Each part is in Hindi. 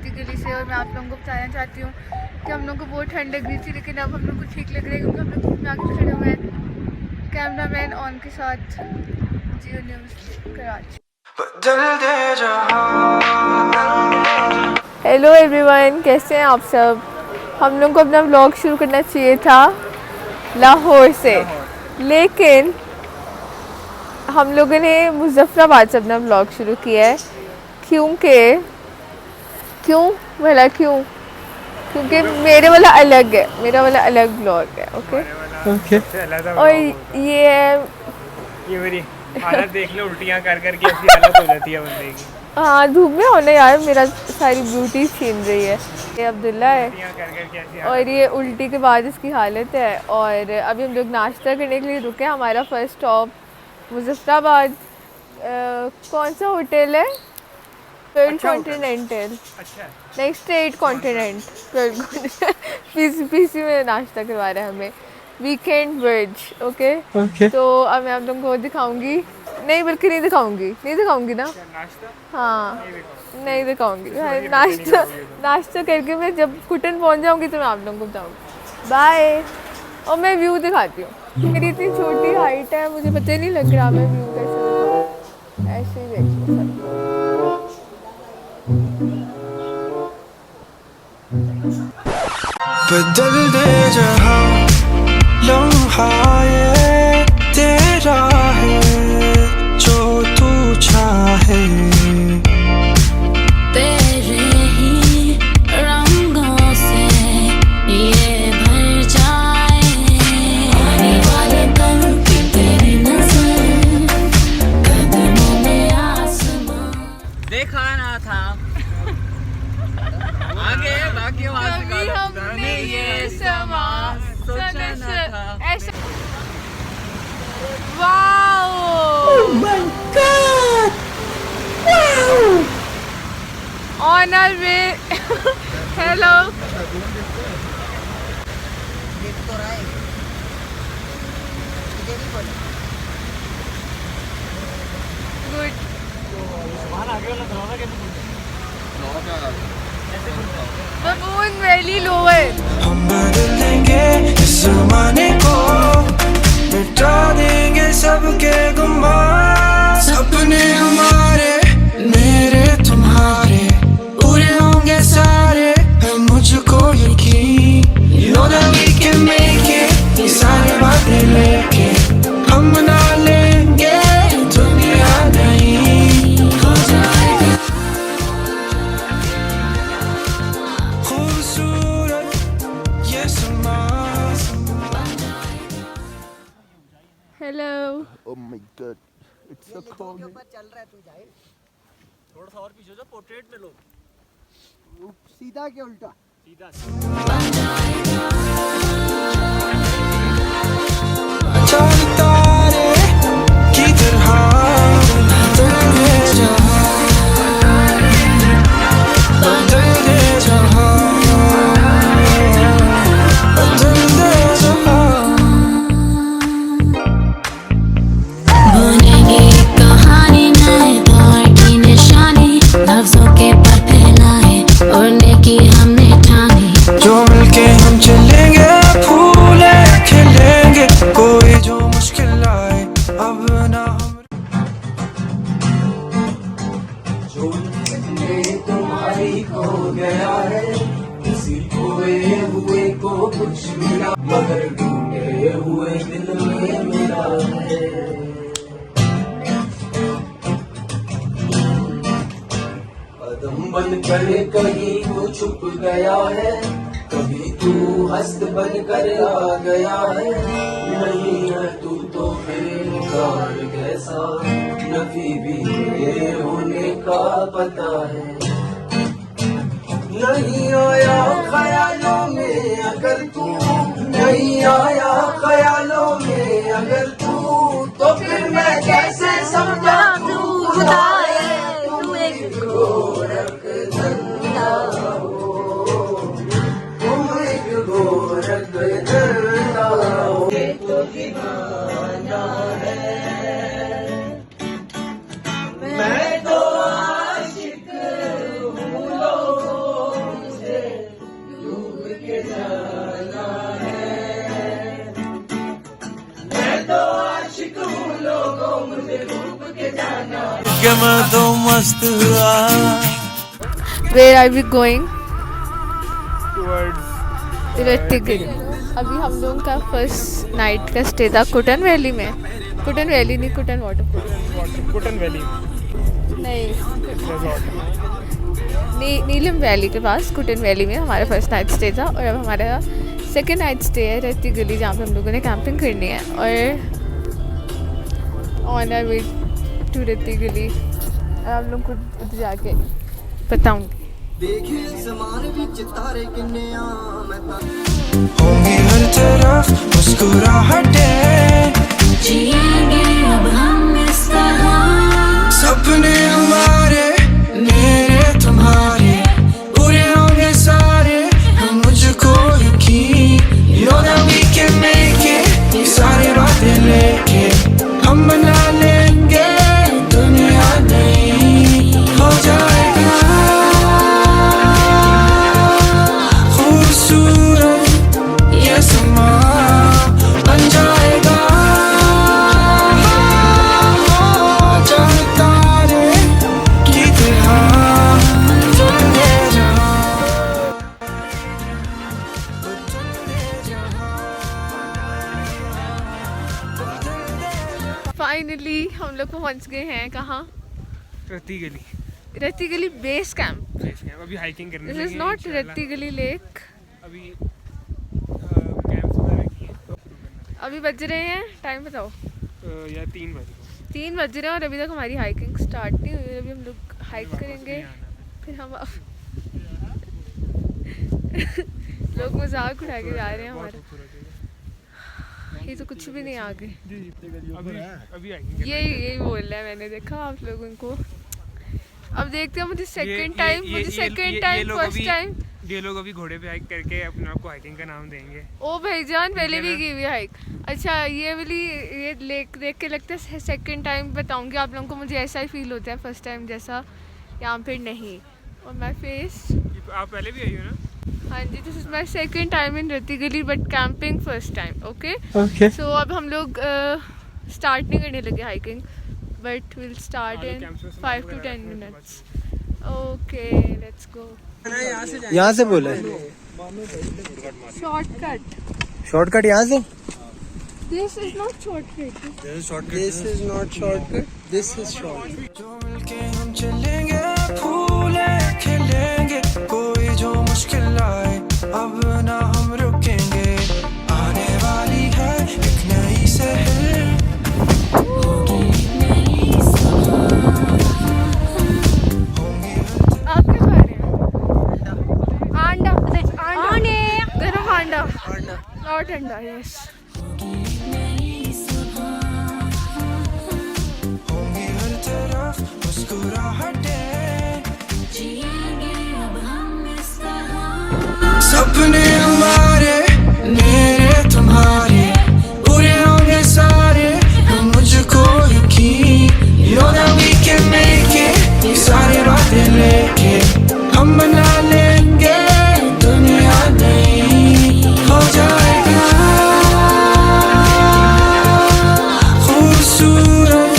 थी गली से और मैं आप लोगों को बताना चाहती हूँ कि हम लोग को बहुत ठंड लग रही थी, लेकिन अब हम लोग को ठीक लग रही है क्योंकि हम लोग धूप में आके खड़े हुए हैं कैमरामैन ऑन के साथ। जियो न्यूज़ कराची। हेलो एवरीवन, कैसे हैं आप सब। हम लोग को अपना व्लॉग शुरू करना चाहिए था लाहौर से, लेकिन हम लोगों ने मुज़फ़्फ़राबाद से अपना व्लॉग शुरू किया है क्योंकि मेरे वाला अलग है, मेरा वाला अलग व्लॉग है। ओके और ये है, ये मेरी हालत देख लो, उल्टियाँ कर करके ऐसी हालत हो जाती है बंदे की। हाँ धूप में होना यार, मेरा सारी ब्यूटी छीन रही है। ये अब्दुल्ला है और ये उल्टी के बाद इसकी हालत है। और अभी हम लोग नाश्ता करने के लिए रुके हैं। हमारा फर्स्ट स्टॉप मुज़फ़्फ़राबाद। कौन सा होटल है? World continental. अच्छा नहीं, स्टेट कॉन्टिनेंट। पीसी में नाश्ता करवा रहे हैं हमें, वीकेंड वेज। ओके तो अब मैं आप लोगों को दिखाऊंगी, नहीं बल्कि नहीं दिखाऊंगी ना। हाँ नहीं दिखाऊंगी। नाश्ता करके मैं जब कुटन पहुंच जाऊंगी तो मैं आप लोगों को बताऊंगी। बाय। और मैं व्यू दिखाती हूँ। मेरी इतनी छोटी हाइट है, मुझे पता ही नहीं लग रहा मैं व्यू कैसे दिखाऊँ। ऐसे ही देखिए सब। बदल दे जहां लम्हा ये तेरा है, जो तू चाहे तेरे ही रंगों से ये भर जाए। आने वाले कल की तेरी नज़र, कदमों में आसमां देखा ना था आगे बाकी कभी हमने ये समा सोचा न था ऐसा। Wow oh my God, wow on our way. Hello good. Baboon valley lower. हम बदल देंगे इस ज़माने को, मिटा देंगे सबके गुमान। सपने हमारे मेरे तुम्हारे पूरे होंगे सारे, है मुझको यकीन। You know that we can make it, ये सारे बातें लेके हम मना लेंगे, दुनिया नहीं हो जाएगी खूबसूरत ये समा। Hello. Oh my god, it's so cold. थोड़ा सा और पीछे जो पोर्ट्रेट में लो, सीधा क्या उल्टा? सीधा चांद तारे की तरह बदल दे जहां, बदल दे जहां, बदल दे जहां। बुनेंगे एक कहानी नए दौर की निशानी, लफ्जों के पर फैलाए उड़ने की हमने ठानी। जो मिलके हम चलेंगे फूले खिलेंगे, कोई जो मुश्किल आए अब ना हम। जो तुम्हारी खो गया है, किसी खोए हुए को कुछ मिला, मगर ढूंढे हुए दिल में मिला है। कदम बन कर कहीं वो छुप गया है, कभी तू हस्त बन कर आ गया है। नहीं है तू तो बेकार कैसा, नफी भी ये होने का पता है। नहीं आया ख्यालों में अगर तू, नहीं आया ख्यालों में अगर तू, तो फिर मैं कैसे समझा तू खुदा है, तू एक गोरख धंधा हो, तुम एक गोरख धंधा हो। ये तो दीवाना है, मैं तो आशिक हूँ लोगों के मैं तो मस्त हुआ। Where are we going? Towards Rattigali. अभी हम लोगों का फर्स्ट नाइट का स्टे था कुटन वैली में। कुटन वैली नहीं, कुटन वाटरफॉल। कुटन वैली नहीं, रिजॉर्ट। नीलम वैली के पास कुटन वैली में हमारा फर्स्ट नाइट स्टे था। और अब हमारा सेकंड नाइट स्टे है रत्तीगिरी, जहाँ पे हम लोगों ने कैंपिंग करनी है। और ऑन आवर वे टू रत्तीगिरी, और आप लोग को उधर जाके बताऊँगी। होंगी हर तरफ मुस्कुराहटें, जिएंगे अब हम इस तरह। सपने हमारे मेरे तुम्हारे पूरे होंगे सारे। हम मुझको यकीन know that we can make it। ये सारी बातें लेके हम बना लेंगे दुनिया नहीं हो जाएगा खूबसूरत ये समा बन जाएगा। चांद तारे की तरह चलने फाइनली हम लोग पहुँच गए हैं कहाँ? रत्तीगली रत्तीगली बेस कैंप। अभी हाइकिंग करने दिस इज लगे नॉट इंशाल्लाह। रत्तीगली लेक। अभी कैंप्स वगैरह किए अभी बज रहे हैं, टाइम बताओ। या 3 बजे 3 बज रहे हैं और अभी तक हमारी हाइकिंग स्टार्ट नहीं हुई है। अभी हम लोग हाइक वापस करेंगे, नहीं आना। फिर हम लोग मजाक उठा के जा रहे हैं बहुत हमारे। खूबसूरत है। ये तो कुछ भी नहीं आगे। अभी हाइकिंग यही बोल रहा है, मैंने देखा आप लोगों को। अब देखते हैं, मुझे सेकंड टाइम फर्स्ट टाइम। ये लोग अभी घोड़े पे हाइक करके अपने आप को हाइकिंग का नाम देंगे। ओ भाईजान, पहले भी ठीक है की हुई हाइक। अच्छा, ये वाली ये लेक देख के लगता है सेकंड टाइम बताऊंगी आप लोगों को। मुझे ऐसा ही फील होता है फर्स्ट टाइम जैसा, यहाँ पे नहीं। और माय फेस, आप पहले भी आई हो ना? हाँ जी, this is my second time in Rattigali but camping first time. Okay okay. So अब हम लोग स्टार्ट नहीं करने लगे hiking, but will start in 5 to 10 minutes। Okay, let's go. यहाँ से बोले शॉर्टकट। शॉर्टकट यहाँ से। This is not shortcut. This is not shortcut, this is short. जो मिलके हम चलेंगे फूले खिलेंगे कोई जो मुश्किल आए अब ना हम रुकेंगे। आने वाली है एक नई सहर आप क्या खा रहे हैं? अंडा। गरम अंडा। नॉट अंडा, यस। होंगी हर तरफ मुस्कुराहटें, सपने हमारे मेरे तुम्हारे पूरे होंगे सारे। हम मुझको यकीन know that we can make it। ये सारी बातें लेके हम बना लेंगे दुनिया नहीं हो जाएगा खूबसूरत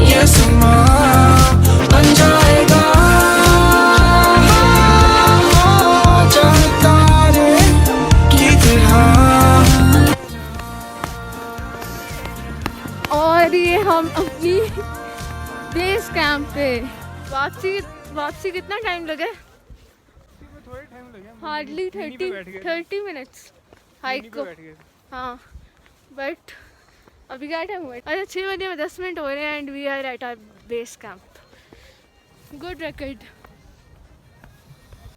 ये समा बन जाएगा। चांद तारे की तरह। और ये हम अपनी बेस कैंप पे वापसी कितना टाइम लगा? थोड़े टाइम लगे। हार्डली मिनी पे बैठ गए। 30 मिनट्स हाइक को। बैठ गए। हाँ, बट अभी क्या टाइम हुआ है? अच्छा, 6 बजे में 10 मिनट हो रहे हैं and we are at our base camp. Good record,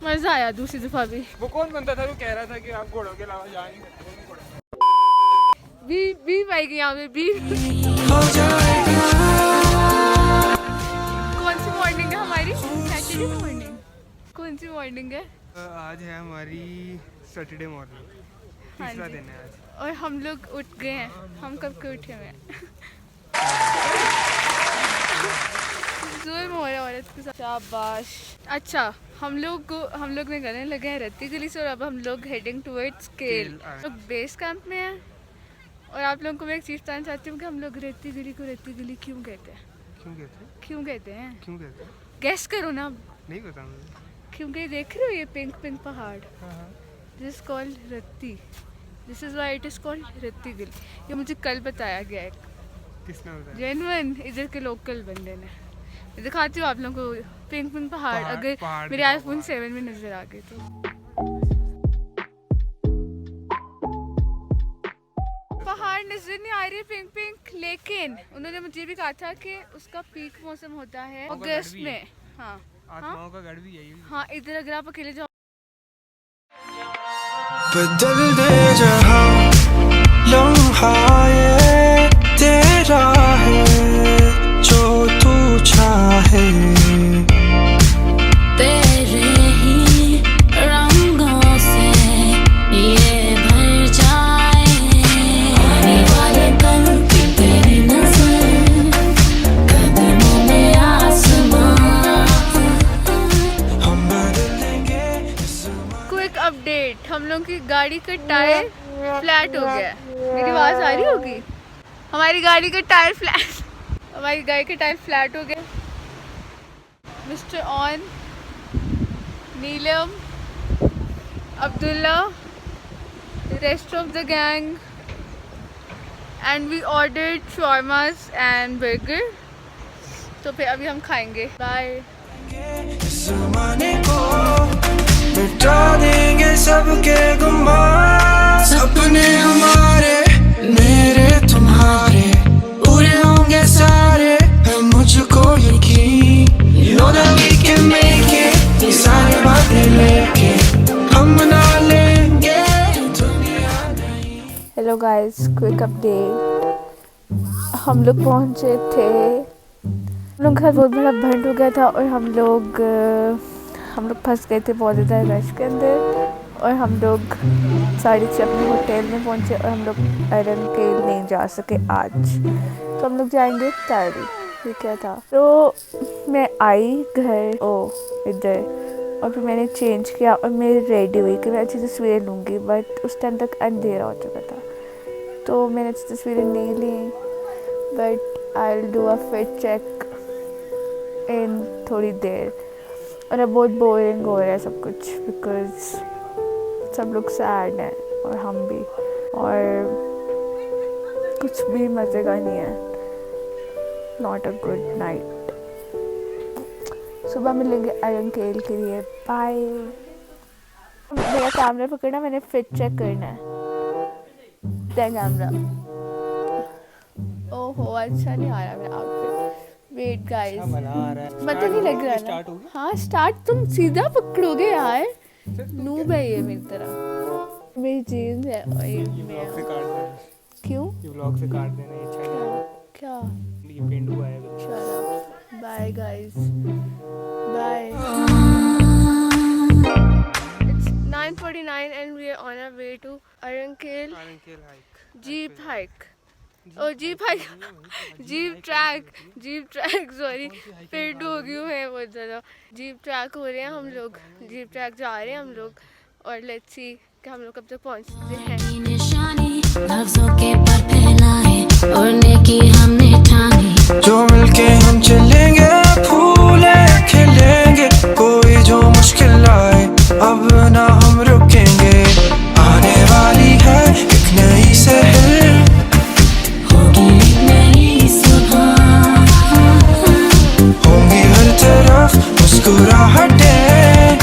मज़ा आया दूसरी दफ़ा भी। वो कौन बनता था वो कह रहा था कि आप घोड़ों के अलावा जा नहीं सकते? बी पाएगी यहाँ पे बी। हो जाएगा कौन सी मॉर्निंग है हमारी? Saturday morning. कौन सी मॉर्निंग है? आज है हमारी सैटरडे मॉर्निंग, हाँ तीसरा जी। दिन है आज। और हम लोग उठ गए हैं। हम कब के उठे हुए हैं? जुल्म हो रहा है औरत के साथ। शाबाश। अच्छा, हम लोग ने करने लगे हैं रत्तीगली से और अब हम लोग हेडिंग टुवर्ड्स केल। लोग बेस कैंप में हैं और आप लोगों को मैं एक चीज़ बताना चाहती हूँ कि हम लोग रत्तीगली को रत्तीगली क्यों कहते हैं। क्यों कहते हैं? क्यों कहते हैं? क्यों कहते हैं? गेस करो ना। नहीं पता मुझे। क्योंकि देख रहे हो ये पिंक पिंक पहाड़, हाँ। दिस इज कॉल्ड रत्ती, this is why it is called रत्ती गिल। ये मुझे कल बताया गया है, किसने बताया? जेन्युइन इधर के लोकल बंदे ने। मैं दिखाती हूँ आप लोगों को पिंक पिंक पहाड़, अगर पहाड़ मेरे दिखाओ, आईफोन 7 में नजर आ गए तो। पहाड़ नजर नहीं आ रही पिंक पिंक, लेकिन उन्होंने मुझे भी कहा था कि उसका पीक मौसम होता है अगस्त में। हाँ आत्माओं का गढ़ भी यही है। हाँ, इधर अगर आप अकेले जाओ। बदल दे जहां लम्हा ये तेरा है जो तू चाहे, तेरे ही रंगों से ये भर जाए, आने वाले पल की तेरी नजर, कदमों में आसमां, हम बदल देंगे क्विक अपडेट, हम लोग की गाड़ी का टायर फ्लैट हो गया है। मेरी आवाज़ आ रही होगी। हमारी गाड़ी का टायर फ्लैट हो गया। Mister on, Neelam, Abdullah, rest of the gang, and we ordered shawarmas and burger. तो फिर अभी हम खाएंगे। बाय। इस ज़माने को मिटा देंगे सबके गुमान, सपने हमारे मेरे तुम्हारे पूरे होंगे सारे, है मुझको यकीन, you know that we can make it, ये सारी बातें लेके हम बना लेंगे दुनिया नहीं। Hello guys, quick update. हम लोग पहुंचे थे, हम लोग का बहुत बड़ा भंड हो गया था और हम लोग फंस गए थे बहुत ज़्यादा रश के अंदर, और हम लोग 6:30 अपने होटल में पहुंचे और हम लोग आयरन केल नहीं जा सके आज, तो हम लोग जाएंगे तारी। ये क्या था, तो मैं आई घर इधर, और फिर मैंने चेंज किया और मैं रेडी हुई कि मैं अच्छी तस्वीरें लूँगी, बट उस टाइम तक अंधेरा हो चुका था, तो मैंने अच्छी तस्वीरें नहीं ली। But I will do a fit check in थोड़ी देर। और अब बहुत बोरिंग हो रहा है सब कुछ, बिकॉज सब लोग सैड हैं और हम भी, और कुछ भी मज़े का नहीं है। Not a good night. सुबह मिलेंगे आयरन केल के लिए। बाय। मेरा कैमरा पकड़ना, मैंने फिट चेक करना है। कैमरा, ओहो अच्छा नहीं आ रहा मेरा आउटफिट। वेट गाइस, पता नहीं लग रहा ना। हाँ स्टार्ट, तुम सीधा पकड़ोगे यार, नूब है ये मेरी तरह। मेरी जीन्स है और ये ब्लॉग से काट देना। क्यों? ये ब्लॉग से काट देना, ये अच्छा नहीं है। क्या? ये पेंडू आएगा। चलो bye guys, bye. It's 9:49 and we are on our way to Iron Kale Jeep hike. Jeep track sorry, पेड़ हो गई हूँ मैं बहुत ज़्यादा। जीप ट्रैक हो रहे हैं हम लोग, जीप ट्रैक जा रहे हैं हम लोग, और लेट्स सी कि हम लोग कब तक पहुँचते हैं। निशानी लफ्जों के पर फैलाए, उड़ने की हमने ठानी, जो मिलके हम चलेंगे फूले खिलेंगे, कोई जो मुश्किल आए अब ना हम रुकेंगे, आने वाली है एक नई सहर, होंगी हर तरफ मुस्कुराहटें,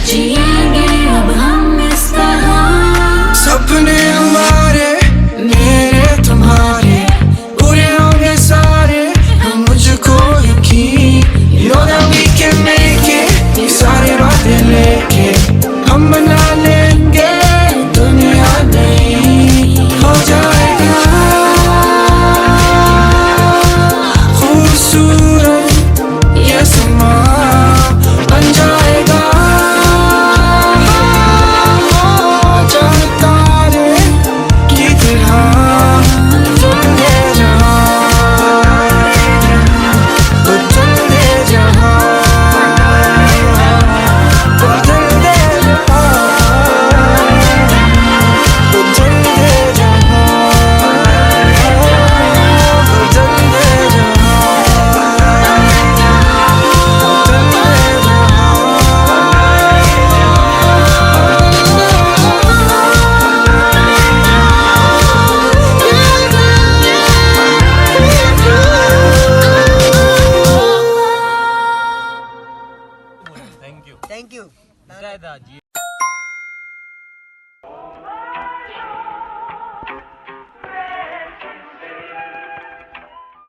जिएंगे अब हम इस तरह, सपने हमारे मेरे तुम्हारे पूरे होंगे सारे, है मुझको यकीन, you know that we can make it, ये थैंक यू थैंक यू जायदा जी